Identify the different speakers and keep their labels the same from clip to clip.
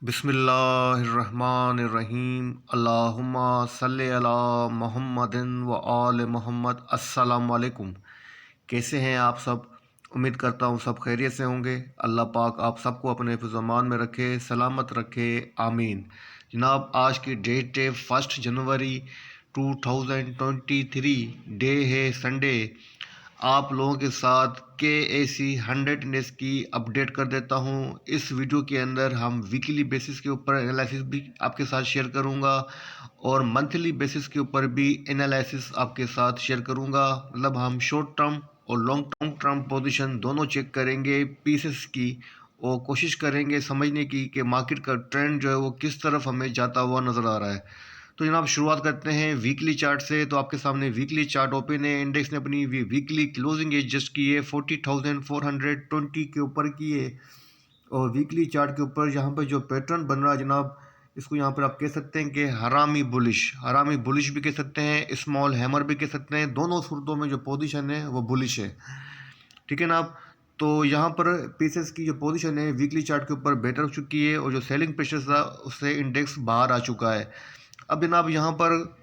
Speaker 1: बिस्मिल्लाहिर्रहमानिर्रहीम। अल्लाहुम्मा सल्ले अला मुहम्मदिन व आल मोहम्मद। अस्सलाम वालेकुम। कैसे हैं आप सब? उम्मीद करता हूँ सब खैरियत से होंगे। अल्लाह पाक आप सबको अपने हिफ्ज़-ओ-अमान में रखे, सलामत रखे, आमीन। जनाब, आज की डेट है 1 जनवरी 2023। डे है संडे। आप लोगों के साथ KAC 100 इंडेक्स की अपडेट कर देता हूं। इस वीडियो के अंदर हम वीकली बेसिस के ऊपर एनालिसिस भी आपके साथ शेयर करूंगा और मंथली बेसिस के ऊपर भी एनालिसिस आपके साथ शेयर करूंगा। मतलब हम शॉर्ट टर्म और लॉन्ग टर्म पोजीशन दोनों चेक करेंगे पीसेस की, और कोशिश करेंगे समझने की कि मार्केट का ट्रेंड जो है वो किस तरफ हमें जाता हुआ नज़र आ रहा है। तो जनाब, शुरुआत करते हैं वीकली चार्ट से। तो आपके सामने वीकली चार्ट ओपन है। इंडेक्स ने अपनी वीकली क्लोजिंग एज जस्ट की है 40,420 के ऊपर की है। और वीकली चार्ट के ऊपर यहाँ पर जो पैटर्न बन रहा है जनाब, इसको यहाँ पर आप कह सकते हैं कि हरामी बुलिश भी कह सकते हैं, स्मॉल हैमर भी कह सकते हैं। दोनों सूरतों में जो पोजीशन है वो बुलिश है। ठीक है ना आप? तो यहाँ पर पीसेस की जो पोजीशन है वीकली चार्ट के ऊपर बेटर हो चुकी है और जो सेलिंग प्रेशर था उससे इंडेक्स बाहर आ चुका है। अब जनाब, यहाँ पर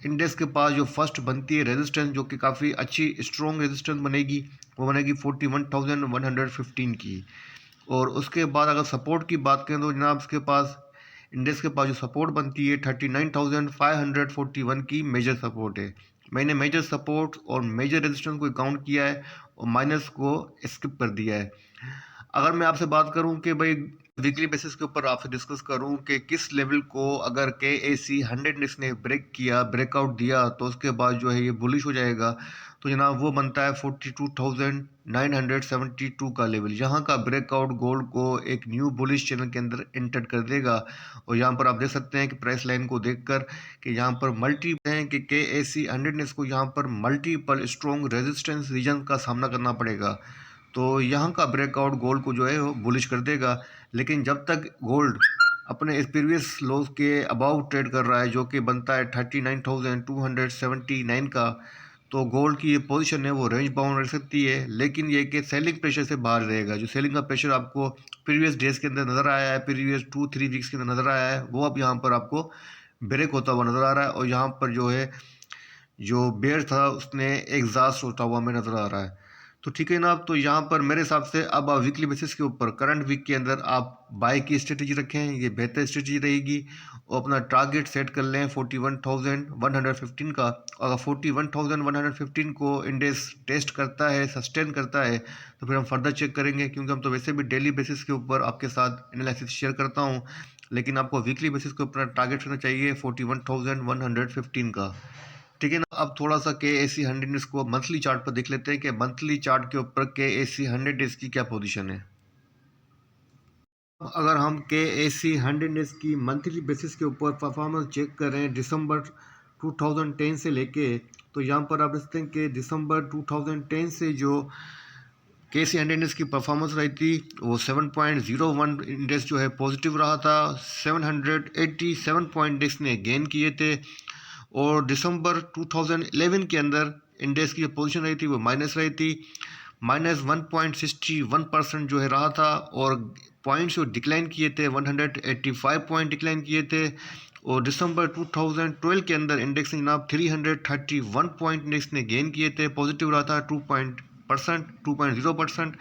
Speaker 1: इंडेक्स के पास जो फर्स्ट बनती है रेजिस्टेंस, जो कि काफ़ी अच्छी स्ट्रॉन्ग रेजिस्टेंस बनेगी, वो बनेगी 41,115 की। और उसके बाद अगर सपोर्ट की बात करें तो जनाब, इसके पास इंडेक्स के पास जो सपोर्ट बनती है 39,541 की मेजर सपोर्ट है। मैंने मेजर सपोर्ट और मेजर रेजिस्टेंस को काउंट किया है और माइनस को स्किप कर दिया है। अगर मैं आपसे बात करूं कि भाई वीकली बेसिस के ऊपर आपसे डिस्कस करूं कि किस लेवल को अगर KAC 100 इंडेक्स ने ब्रेकआउट दिया तो उसके बाद जो है ये बुलिश हो जाएगा, तो जनाब वो बनता है 42,972 का लेवल। यहाँ का ब्रेकआउट गोल्ड को एक न्यू बुलिश चैनल के अंदर एंटर कर देगा। और यहाँ पर आप देख सकते हैं कि प्राइस लाइन को देखकर कि यहाँ पर मल्टी हैं कि KAC 100 इंडेक्स को यहाँ पर मल्टीपल स्ट्रॉन्ग रेजिस्टेंस रीजन का सामना करना पड़ेगा। तो यहाँ का ब्रेकआउट गोल्ड को जो है वो बुलिश कर देगा। लेकिन जब तक गोल्ड अपने इस प्रीवियस लोज के अबाउ ट्रेड कर रहा है, जो कि बनता है 39,279 का, तो गोल्ड की ये पोजीशन है वो रेंज बाउंड रह सकती है। लेकिन ये कि सेलिंग प्रेशर से बाहर रहेगा। जो सेलिंग का प्रेशर आपको प्रीवियस डेज के अंदर नज़र आया है, प्रीवियस 2-3 वीक्स के अंदर नज़र आया है, वो अब यहाँ पर आपको ब्रेक होता हुआ नज़र आ रहा है। और यहाँ पर जो है जो बेयर था उसने एग्जॉस्ट होता हुआ हमें नज़र आ रहा है। तो ठीक है ना। आप तो यहाँ पर मेरे हिसाब से अब आप वीकली बेसिस के ऊपर करंट वीक के अंदर आप बाय की स्ट्रेटजी रखें, ये बेहतर स्ट्रेटजी रहेगी। और अपना टारगेट सेट कर लें 41,115 का। अगर 41,115 को इंडेक्स टेस्ट करता है, सस्टेन करता है, तो फिर हम फर्दर चेक करेंगे, क्योंकि हम तो वैसे भी डेली बेसिस के ऊपर आपके साथ एनालिसिस शेयर करता हूँ। लेकिन आपको वीकली बेसिस के ऊपर टारगेट करना चाहिए 41,115 का। ठीक है ना। अब थोड़ा सा KAC 100 इसको मंथली चार्ट पर देख लेते हैं कि मंथली चार्ट के ऊपर KAC 100 डेज की क्या पोजीशन है। अगर हम KAC 100 डेज की मंथली बेसिस के ऊपर परफॉर्मेंस चेक करें दिसंबर 2010 से लेके, तो यहाँ पर आप देखते हैं कि दिसंबर 2010 से जो KAC 100 इंडेक्स की परफॉर्मेंस रही थी वो 7.01 इंडेक्स जो है पॉजिटिव रहा था। 787 पॉइंट इंडेक्स ने गेन किए थे। और दिसंबर 2011 के अंदर इंडेक्स की जो पोजीशन रही थी वो माइनस रही थी, -1.61% जो है रहा था। और पॉइंट्स जो डिक्लाइन किए थे 185 पॉइंट डिक्लाइन किए थे। और दिसंबर 2012 के अंदर इंडेक्स ने जनाब 331 पॉइंट इंडेक्स ने गेन किए थे, पॉजिटिव रहा था 2.0%।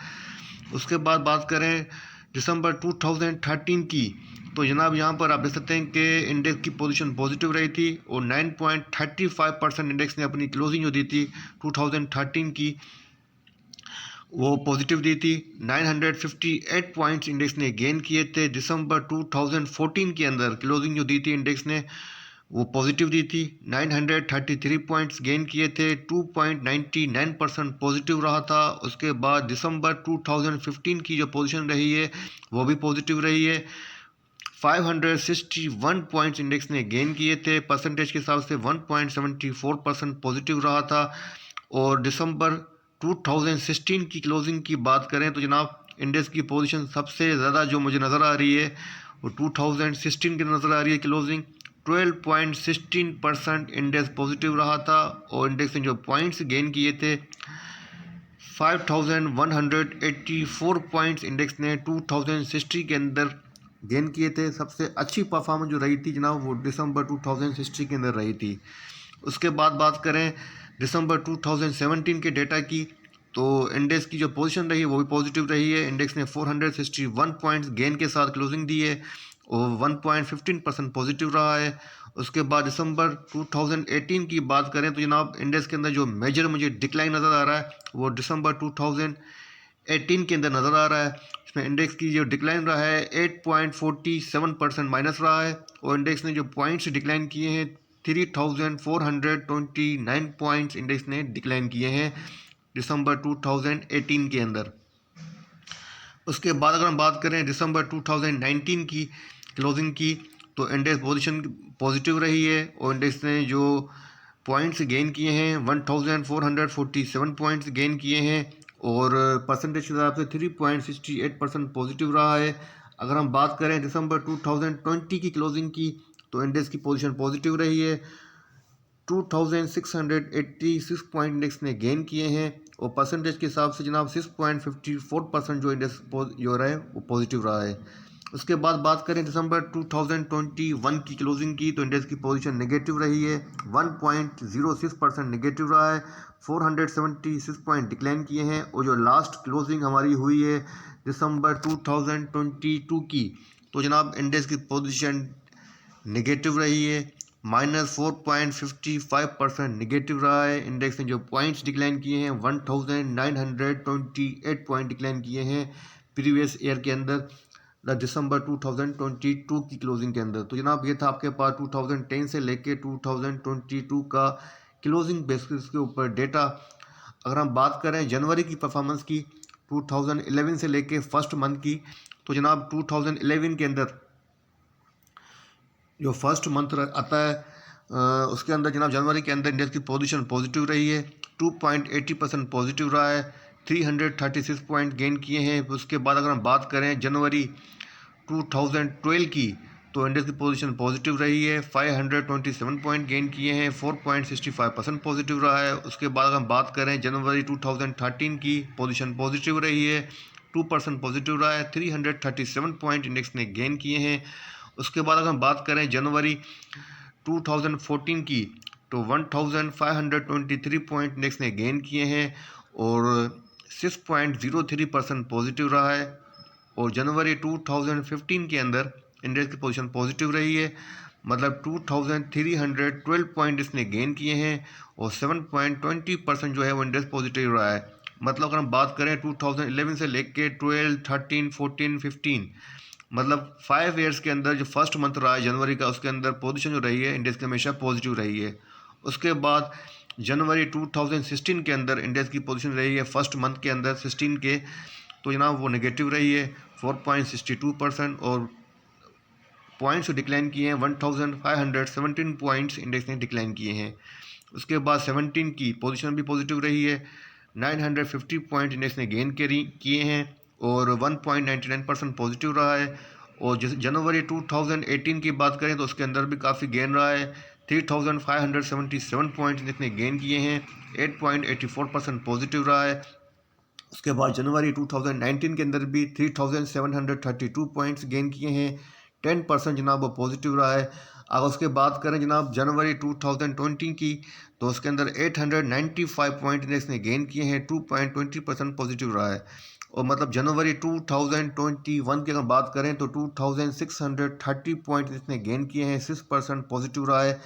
Speaker 1: उसके बाद बात करें दिसंबर 2013 की, तो जनाब यहाँ पर आप देख सकते हैं कि इंडेक्स की पोजीशन पॉजिटिव रही थी और 9.35% इंडेक्स ने अपनी क्लोजिंग जो दी थी 2013 की वो पॉजिटिव दी थी। 958 पॉइंट्स इंडेक्स ने गेन किए थे। दिसंबर 2014 के अंदर क्लोजिंग जो दी थी इंडेक्स ने वो पॉजिटिव दी थी। 933 पॉइंट्स गेन किए थे, 2.99% पॉजिटिव रहा था। उसके बाद दिसंबर 2015 की जो पोजीशन रही है वो भी पॉजिटिव रही है। 561 पॉइंट्स इंडेक्स ने गेन किए थे, परसेंटेज के हिसाब से 1.74% पॉजिटिव रहा था। और दिसंबर 2016 की क्लोजिंग की बात करें तो जनाब इंडेक्स की पोजीशन सबसे ज़्यादा जो मुझे नज़र आ रही है वो 2016 की नज़र आ रही है क्लोजिंग। 12.16% इंडेक्स पॉजिटिव रहा था और इंडेक्स ने जो पॉइंट्स गेन किए थे 5184 पॉइंट्स इंडेक्स ने 2060 के अंदर गेन किए थे। सबसे अच्छी परफॉर्मेंस जो रही थी जनाब वो दिसंबर 2016 के अंदर रही थी। उसके बाद बात करें दिसंबर 2017 के डेटा की, तो इंडेक्स की जो पोजीशन रही है वो भी पॉजिटिव रही है। इंडेक्स ने 461 पॉइंट्स गेन के साथ क्लोजिंग दी है और 1.15% पॉजिटिव रहा है। उसके बाद दिसंबर 2018 की बात करें तो जनाब इंडेक्स के अंदर जो मेजर मुझे डिक्लाइन नज़र आ रहा है वो दिसंबर 2018 के अंदर नज़र आ रहा है। इसमें इंडेक्स की जो डिक्लाइन रहा है 8.47% माइनस रहा है और इंडेक्स ने जो पॉइंट्स डिक्लाइन किए हैं 3429 पॉइंट्स इंडेक्स ने डिक्लाइन किए हैं दिसंबर 2018 के अंदर। उसके बाद अगर हम बात करें दिसंबर 2019 की क्लोजिंग की, तो इंडेक्स पोजीशन पॉजिटिव रही है और इंडेक्स ने जो पॉइंट्स गेन किए हैं 1447 पॉइंट्स गेन किए हैं और परसेंटेज के हिसाब से 3.68% पॉजिटिव रहा है। अगर हम बात करें दिसंबर 2020 की क्लोजिंग की, तो इंडेक्स की पोजीशन पॉजिटिव रही है। 2686 पॉइंट इंडेक्स ने गेन किए हैं और परसेंटेज के हिसाब से जनाब 6.54% जो इंडेक्स जो रहा है वो पॉजिटिव रहा है। उसके बाद बात करें दिसंबर 2021 की क्लोजिंग की, तो इंडेक्स की पोजीशन नेगेटिव रही है। 1.06% नेगेटिव रहा है। 476 पॉइंट डिक्लाइन किए हैं और जो लास्ट क्लोजिंग हमारी हुई है दिसंबर 2022 की, तो जनाब इंडेक्स की पोजीशन नेगेटिव रही है। -4.55% नेगेटिव रहा है। इंडेक्स ने जो पॉइंट्स डिक्लाइन किए हैं 1928 पॉइंट डिक्लाइन किए हैं प्रीवियस ईयर के अंदर दिसंबर 2022 की क्लोजिंग के अंदर। तो जनाब ये था आपके पास 2010 से लेके 2022 का क्लोजिंग बेसिस के ऊपर डेटा। अगर हम बात करें जनवरी की परफॉर्मेंस की 2011 से लेके फर्स्ट मंथ की, तो जनाब 2011 के अंदर जो फर्स्ट मंथ आता है उसके अंदर जनाब जनवरी के अंदर इंडेक्स की पोजीशन पॉजिटिव रही है। 2.80% पॉजिटिव रहा है। 336 पॉइंट गेन किए हैं। उसके बाद अगर हम बात करें जनवरी 2012 की, तो इंडेक्स की पोजीशन पॉजिटिव रही है। 527 पॉइंट गेन किए हैं। 4.65% पॉजिटिव रहा है। उसके बाद अगर हम बात करें जनवरी 2013 की, पोजीशन पॉजिटिव रही है। 2% पॉजिटिव रहा है। 337 पॉइंट इंडेक्स ने गेन किए हैं। उसके बाद अगर हम बात करें जनवरी 2014 की, तो 1523 पॉइंट इंडेक्स ने गेन किए हैं और 6.03% पॉजिटिव रहा है। और जनवरी 2015 के अंदर इंडेक्स की पोजीशन पॉजिटिव रही है, मतलब 2312 पॉइंट इसने गेन किए हैं और 7.20% जो है वो इंडेक्स पॉजिटिव रहा है। मतलब अगर हम बात करें 2011 से लेके 12, 13, 14, 15, मतलब 5 ईयर्स के अंदर जो फर्स्ट मंथ रहा है जनवरी का, उसके अंदर पोजीशन जो रही है इंडेक्स की हमेशा पॉजिटिव रही है। उसके बाद जनवरी 2016 के अंदर इंडेक्स की पोजीशन रही है फर्स्ट मंथ के अंदर 16 के, तो जनाब वो नेगेटिव रही है 4.62% और पॉइंट्स डिक्लाइन किए हैं 1517 पॉइंट्स इंडेक्स ने डिक्लाइन किए हैं। उसके बाद 17 की पोजीशन भी पॉजिटिव रही है। 950 पॉइंट इंडेक्स ने गेन किए हैं और 1.99% पॉजिटिव रहा है। और जैसे जनवरी 2018 की बात करें तो उसके अंदर भी काफ़ी गेन रहा है। 3577 पॉइंट इंडेक्स ने गेन किए हैं। 8.84% पॉजिटिव रहा है। उसके बाद जनवरी 2019 के अंदर भी 3732 पॉइंट्स गेन किए हैं। 10% जनाब वो पॉजिटिव रहा है। अगर उसके बात करें जनाब जनवरी 2020 की, तो उसके अंदर 895 पॉइंट इंडेक्स ने गेन किए हैं। 2.20% पॉजिटिव रहा है। और मतलब जनवरी 2021 की अगर बात करें तो 2630 पॉइंट इसने गेन किए हैं। 6% पॉजिटिव रहा है।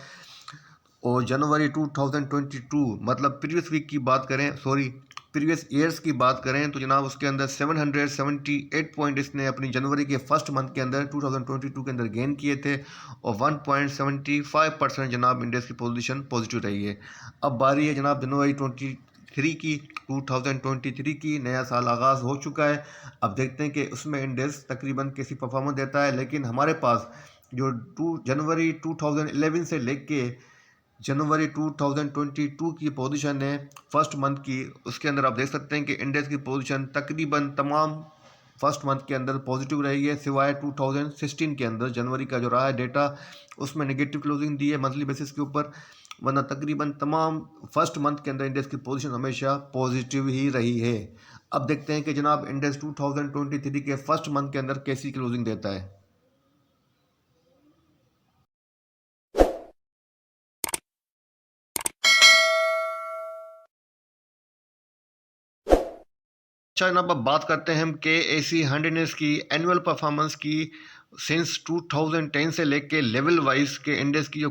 Speaker 1: और जनवरी 2022 मतलब प्रीवियस वीक की बात करें, सॉरी प्रीवियस ईयर्स की बात करें, तो जनाब उसके अंदर 778 पॉइंट इसने अपनी जनवरी के फर्स्ट मंथ के अंदर 2022 के अंदर गेन किए थे और 1.75% जनाब इंडेक्स की पोजीशन पॉजिटिव रही है। अब बारी है जनाब जनवरी 2023 की। नया साल आगाज़ हो चुका है। अब देखते हैं कि उसमें इंडेक्स तकरीबन कैसी परफॉर्मेंस देता है। लेकिन हमारे पास जो जनवरी 2011 से लेके जनवरी 2022 की पोजीशन है फर्स्ट मंथ की, उसके अंदर आप देख सकते हैं कि इंडेक्स की पोजीशन तकरीबन तमाम फर्स्ट मंथ के अंदर पॉजिटिव रही है, सिवाय 2016 के अंदर जनवरी का जो रहा है डेटा उसमें नेगेटिव क्लोजिंग दी है मंथली बेसिस के ऊपर, वरना तकरीबन तमाम फर्स्ट मंथ के अंदर इंडेक्स की पोजीशन हमेशा पॉजिटिव ही रही है। अब देखते हैं कि जनाब इंडेक्स 2023 के फर्स्ट मंथ के अंदर कैसी क्लोजिंग देता है। अच्छा जनाब, अब बात करते हैं हम KAC 100 की एनुअल परफॉर्मेंस की। सिंस 2010 से लेके लेवल वाइज के इंडेक्स की जो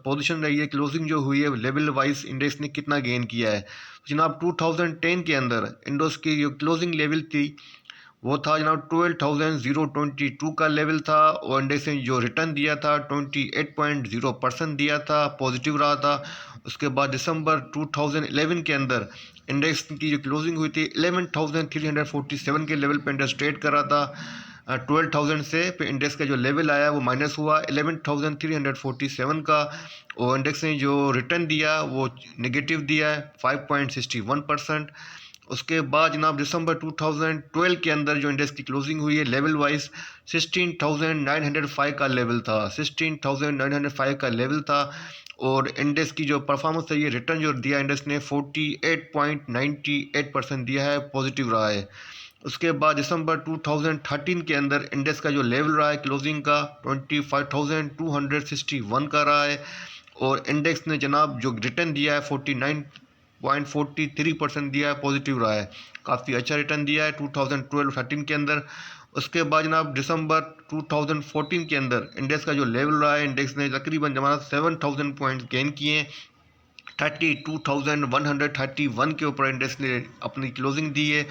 Speaker 1: पोजीशन रही है, क्लोजिंग जो हुई है, लेवल वाइज इंडेक्स ने कितना गेन किया है। तो जनाब 2010 के अंदर इंडेक्स की जो क्लोजिंग लेवल थी वो था जनाब 12,022 का लेवल था, और इंडेक्स ने जो रिटर्न दिया था 28.0% दिया था, पॉजिटिव रहा था। उसके बाद दिसंबर 2011 के अंदर इंडेक्स की जो क्लोजिंग हुई थी 11,347 के लेवल पे इंडेक्स ट्रेड कर रहा था। 12,000 से पे इंडेक्स का जो लेवल आया वो माइनस हुआ 11,347 का, और इंडेक्स ने जो रिटर्न दिया वो नेगेटिव दिया है 5.61%। उसके बाद जनाब दिसंबर 2012 के अंदर जो इंडेक्स की क्लोजिंग हुई है लेवल वाइज 16,905 का लेवल था, 16,905 का लेवल था, और इंडेक्स की जो परफॉर्मेंस है, ये रिटर्न जो दिया इंडेक्स ने 48.98% दिया है, पॉजिटिव रहा है। उसके बाद दिसंबर 2013 के अंदर इंडेक्स का जो लेवल रहा है क्लोजिंग का 25,261 का रहा है, और इंडेक्स ने जनाब जो रिटर्न दिया है 49.43% दिया है, पॉजिटिव रहा है, काफ़ी अच्छा रिटर्न दिया है 2012-13 के अंदर। उसके बाद जनाब दिसंबर 2014 के अंदर इंडेक्स का जो लेवल रहा है, इंडेक्स ने तकरीबन जमाना 7,000 पॉइंट्स गेन किए हैं, 32,131 के ऊपर इंडेक्स ने अपनी क्लोजिंग दी है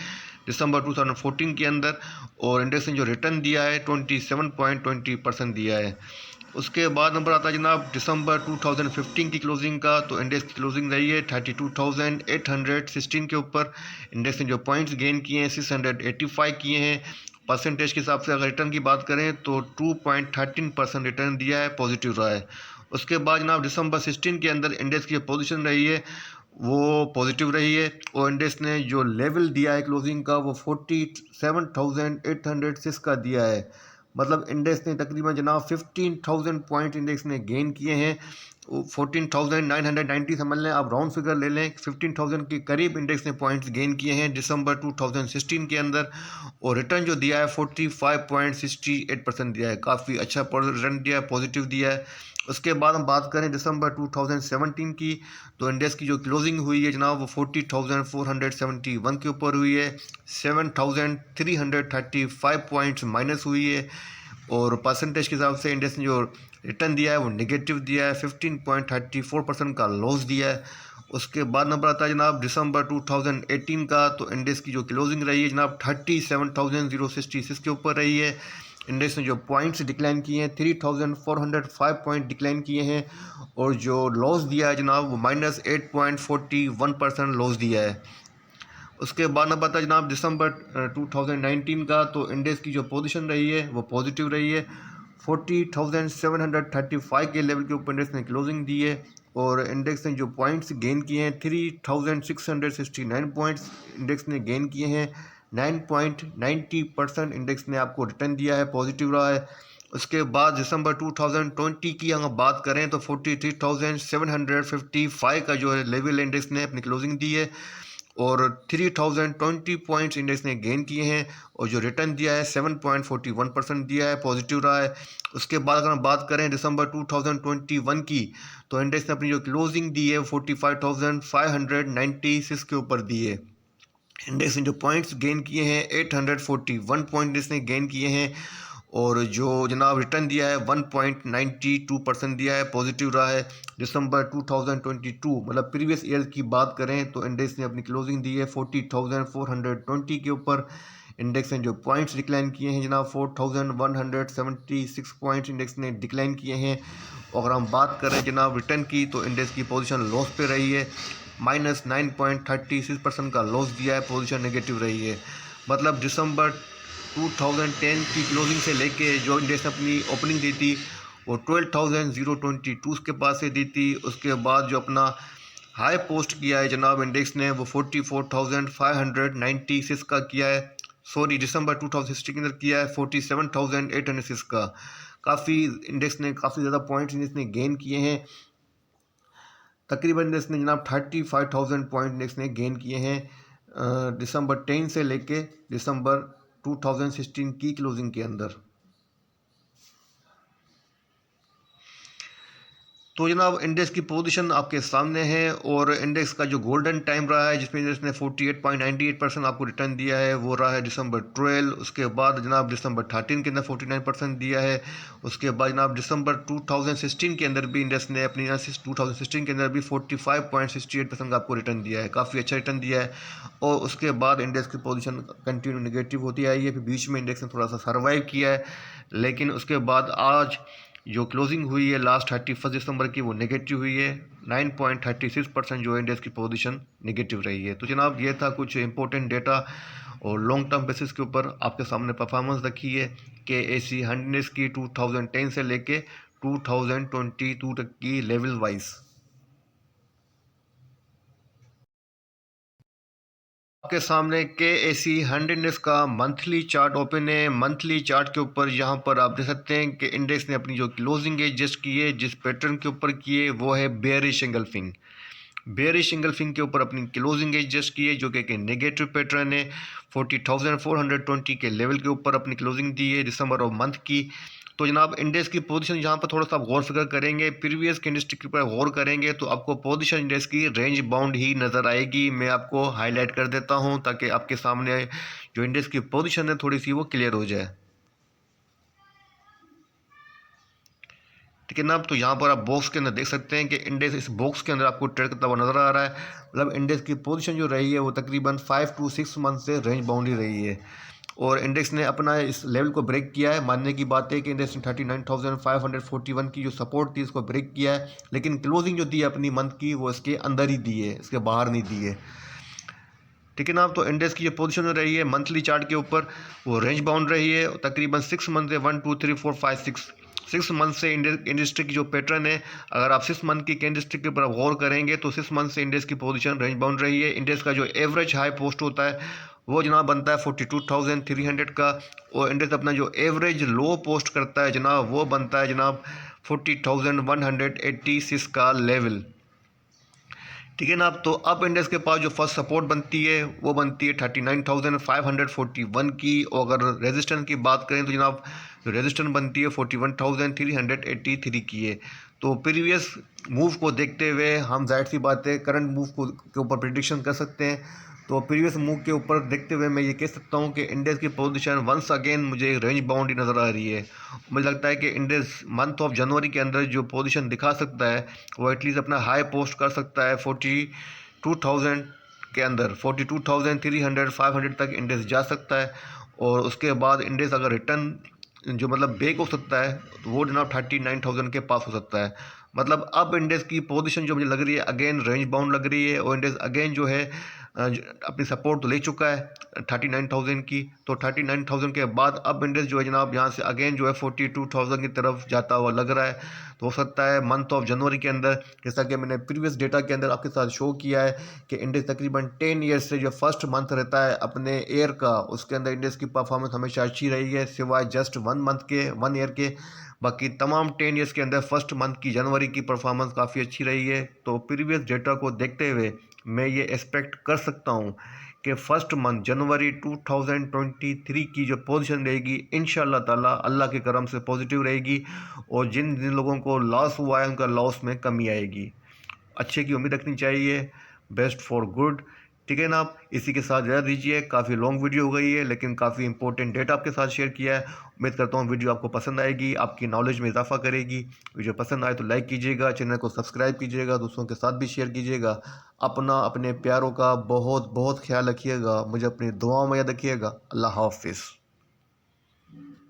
Speaker 1: दिसंबर 2014 के अंदर, और इंडेक्स ने जो रिटर्न दिया है 27.20% दिया है। उसके बाद नंबर आता है जनाब दिसंबर 2015 की क्लोजिंग का, तो इंडेक्स की क्लोजिंग रही है 32,816 के ऊपर। इंडेक्स ने जो पॉइंट्स गेन किए हैं 685 किए हैं। परसेंटेज के हिसाब से अगर रिटर्न की बात करें तो 2.13% रिटर्न दिया है, पॉजिटिव रहा है। उसके बाद जनाब दिसंबर 16 के अंदर इंडेक्स की पोजीशन रही है वो पॉजिटिव रही है, और इंडेक्स ने जो लेवल दिया है क्लोजिंग का वो 47,806 का दिया है। मतलब इंडेक्स ने तकरीबन जनाब 15,000 पॉइंट इंडेक्स ने गेन किए हैं। 14,990 समझ लें, आप राउंड फिगर ले लें, 15,000 के करीब इंडेक्स ने पॉइंट्स गेन किए हैं दिसंबर 2016 के अंदर, और रिटर्न जो दिया है 45.68% दिया है, काफ़ी अच्छा रिटर्न दिया है, पॉजिटिव दिया है। उसके बाद हम बात करें दिसंबर 2017 की, तो इंडेक्स की जो क्लोजिंग हुई है जनाब वो 40,471 के ऊपर हुई है, 7,335 पॉइंट्स माइनस हुई है, और परसेंटेज के हिसाब से इंडेक्स ने जो रिटर्न दिया है वो नेगेटिव दिया है, 15.34% का लॉस दिया है। उसके बाद नंबर आता है जनाब दिसंबर 2018 का, तो इंडेक्स की जो क्लोजिंग रही है जनाब 37,066 के ऊपर रही है। इंडेक्स ने जो पॉइंट्स डिक्लाइन किए हैं 3,405 पॉइंट डिक्लाइन किए हैं, और जो लॉस दिया है जनाब वो -8.41% लॉस दिया है। उसके बाद नंबर आता है जनाब दिसंबर 2019 का, तो इंडेक्स की जो पोजीशन रही है वो पॉजिटिव रही है, 40,735 के लेवल के ऊपर इंडेक्स ने क्लोजिंग दी है, और इंडेक्स ने जो पॉइंट्स गेन किए हैं 3,669 पॉइंट्स इंडेक्स ने गेन किए हैं, 9.90% इंडेक्स ने आपको रिटर्न दिया है, पॉजिटिव रहा है। उसके बाद दिसंबर 2020 की अगर बात करें तो 43,755 का जो है लेवल इंडेक्स ने अपनी क्लोजिंग दी है, और 3,020 पॉइंट्स इंडेक्स ने गेन किए हैं, और जो रिटर्न दिया है 7.41% दिया है, पॉजिटिव रहा है। उसके बाद अगर हम बात करें दिसंबर 2021 की, तो इंडेक्स ने अपनी जो क्लोजिंग दी है 45,596 के ऊपर दी है। इंडेक्स ने जो पॉइंट्स गेन किए हैं 841 पॉइंट इसने गेन किए हैं, और जो जनाब रिटर्न दिया है 1.92% दिया है, पॉजिटिव रहा है। दिसंबर 2022 मतलब प्रीवियस ईयर की बात करें तो इंडेक्स ने अपनी क्लोजिंग दी है 40,420 के ऊपर। इंडेक्स ने जो पॉइंट्स डिक्लाइन किए हैं जनाब 4,176 पॉइंट्स इंडेक्स ने डिक्लाइन किए हैं। अगर हम बात करें जनाब रिटर्न की, तो इंडेक्स की पोजीशन लॉस पे रही है, -9.36% का लॉस दिया है, पोजीशन नेगेटिव रही है। मतलब दिसंबर 2010 की क्लोजिंग से लेके जो इंडेक्स ने अपनी ओपनिंग दी थी वो 12,022 के पास से दी थी। उसके बाद जो अपना हाई पोस्ट किया है जनाब इंडेक्स ने वो 44,596 का किया है, सॉरी दिसंबर 2016 के अंदर किया है 47,806 का। काफ़ी इंडेक्स ने काफ़ी ज़्यादा पॉइंट्स इंडेक्स ने गेन किए हैं, तकरीबन इंडेक्स ने जनाब 35,000 पॉइंट इंडेक्स ने गेन किए हैं दिसंबर 10 से लेके दिसंबर 2016 की क्लोजिंग के अंदर। तो जनाब इंडेक्स की पोजीशन आपके सामने है और इंडेक्स का जो गोल्डन टाइम रहा है जिसमें इंडेक्स ने 48.98% आपको रिटर्न दिया है वो रहा है दिसंबर 12। उसके बाद जनाब दिसंबर 13 के अंदर 49% दिया है। उसके बाद जनाब दिसंबर 2016 के अंदर भी इंडेक्स ने अपनी 2016 के अंदर भी 45.68% का आपको रिटर्न दिया है, काफ़ी अच्छा रिटर्न दिया है। और उसके बाद इंडेक्स की पोजीशन कंटिन्यू नेगेटिव होती आई है, फिर बीच में इंडेक्स ने थोड़ा सा सर्वाइव किया है, लेकिन उसके बाद आज जो क्लोजिंग हुई है लास्ट 31 दिसंबर की वो नेगेटिव हुई है। 9.36% जो इंडेक्स की पोजीशन नेगेटिव रही है। तो जनाब ये था कुछ इंपॉर्टेंट डेटा और लॉन्ग टर्म बेसिस के ऊपर आपके सामने परफॉर्मेंस रखी है कि एसी 100 की 2010 से लेके 2022 तक की लेवल वाइज। आपके सामने के एसी 100 का मंथली चार्ट ओपन है। मंथली चार्ट के ऊपर यहाँ पर आप देख सकते हैं कि इंडेक्स ने अपनी जो क्लोजिंग एडजस्ट की है, जिस पैटर्न के ऊपर की है वो है बेयरिश एंगल्फिंग। बेयरिश एंगल्फिंग के ऊपर अपनी क्लोजिंग एडजस्ट की है जो कि नेगेटिव पैटर्न है। 40,420 के लेवल के ऊपर अपनी क्लोजिंग दी है दिसंबर और मंथ की। तो जनाब इंडेक्स की पोजीशन यहाँ पर थोड़ा सा आप गौर फिक्र करेंगे, प्रीवियस कैंडलस्टिक के ऊपर गौर करेंगे तो आपको पोजीशन इंडेक्स की रेंज बाउंड ही नज़र आएगी। मैं आपको हाईलाइट कर देता हूँ ताकि आपके सामने जो इंडेक्स की पोजीशन है थोड़ी सी वो क्लियर हो जाए। ठीक है ना। तो यहाँ पर आप बॉक्स के अंदर देख सकते हैं कि इंडेक्स इस बॉक्स के अंदर आपको ट्रेड करता हुआ नजर आ रहा है। मतलब इंडेक्स की पोजीशन जो रही है वो तकरीबन 5 to 6 मंथ से रेंज बाउंड ही रही है और इंडेक्स ने अपना इस लेवल को ब्रेक किया है। मानने की बात है कि इंडेक्स ने 39,541 की जो सपोर्ट थी इसको ब्रेक किया है, लेकिन क्लोजिंग जो दी है अपनी मंथ की वो इसके अंदर ही दी है, इसके बाहर नहीं दी है। ठीक है ना। तो इंडेक्स की जो पोजीशन रही है मंथली चार्ट के ऊपर वो रेंज बाउंड रही है तकरीबन 6 मंथ से 1 2 3 4 5 6 मंथ से इंडस्ट्री की जो पैटर्न है, अगर आप 6 मंथ की कैंडलस्टिक के ऊपर गौर करेंगे तो 6 मंथ से इंडेक्स की पोजीशन रेंज बाउंड रही है। इंडेक्स का जो एवरेज हाई पोस्ट होता है वो जनाब बनता है 42,300 का और इंडेक्स अपना जो एवरेज लो पोस्ट करता है जनाब वो बनता है जनाब 40,186 का लेवल। ठीक है ना। तो अब इंडेक्स के पास जो फर्स्ट सपोर्ट बनती है वो बनती है 39,541 की और अगर रेजिस्टेंस की बात करें तो जनाब जो रेजिस्टेंस बनती है 41,383 की है। तो प्रीवियस मूव को देखते हुए हम जाहिर सी बात है करंट मूव को के ऊपर प्रिडिक्शन कर सकते हैं। तो प्रीवियस मूव के ऊपर देखते हुए मैं ये कह सकता हूँ कि इंडेक्स की पोजीशन वंस अगेन मुझे रेंज बाउंड ही नज़र आ रही है। मुझे लगता है कि इंडेक्स मंथ ऑफ जनवरी के अंदर जो पोजीशन दिखा सकता है वो एटलीस्ट अपना हाई पोस्ट कर सकता है 42,000 के अंदर। 42,300 500 तक इंडेक्स जा सकता है और उसके बाद इंडेक्स अगर रिटर्न जो मतलब ब्रेक हो सकता है तो वो जनाब 39,000 के पास हो सकता है। मतलब अब इंडेक्स की पोजीशन जो मुझे लग रही है अगेन रेंज बाउंड लग रही है और इंडेक्स अगेन जो है अपनी सपोर्ट तो ले चुका है 39,000 की। तो 39,000 के बाद अब इंडेक्स जो है जनाब यहाँ से अगेन जो है 42,000 की तरफ जाता हुआ लग रहा है। तो हो सकता है मंथ ऑफ जनवरी के अंदर, जैसा कि मैंने प्रीवियस डेटा के अंदर आपके साथ शो किया है कि इंडेक्स तकरीबन 10 ईयर्स से जो फर्स्ट मंथ रहता है अपने ईयर का उसके अंदर इंडेक्स की परफॉर्मेंस हमेशा अच्छी रही है सिवाय जस्ट 1 ईयर के। बाकी तमाम 10 ईयर्स के अंदर फर्स्ट मंथ की जनवरी की परफॉर्मेंस काफ़ी अच्छी रही है। तो प्रीवियस डेटा को देखते हुए मैं ये एक्सपेक्ट कर सकता हूँ कि फर्स्ट मंथ जनवरी 2023 की जो पोजीशन रहेगी इंशाल्लाह ताला अल्लाह के करम से पॉजिटिव रहेगी और जिन जिन लोगों को लॉस हुआ है उनका लॉस में कमी आएगी। अच्छे की उम्मीद रखनी चाहिए, बेस्ट फॉर गुड। ठीक है ना। आप इसी के साथ रह दीजिए, काफ़ी लॉन्ग वीडियो हो गई है लेकिन काफ़ी इंपॉर्टेंट डेटा आपके साथ शेयर किया है। उम्मीद करता हूँ वीडियो आपको पसंद आएगी, आपकी नॉलेज में इजाफा करेगी। वीडियो पसंद आए तो लाइक कीजिएगा, चैनल को सब्सक्राइब कीजिएगा, दूसरों के साथ भी शेयर कीजिएगा। अपना अपने प्यारों का बहुत बहुत ख्याल रखिएगा, मुझे अपनी दुआओं में याद रखिएगा। अल्लाह हाफिज़।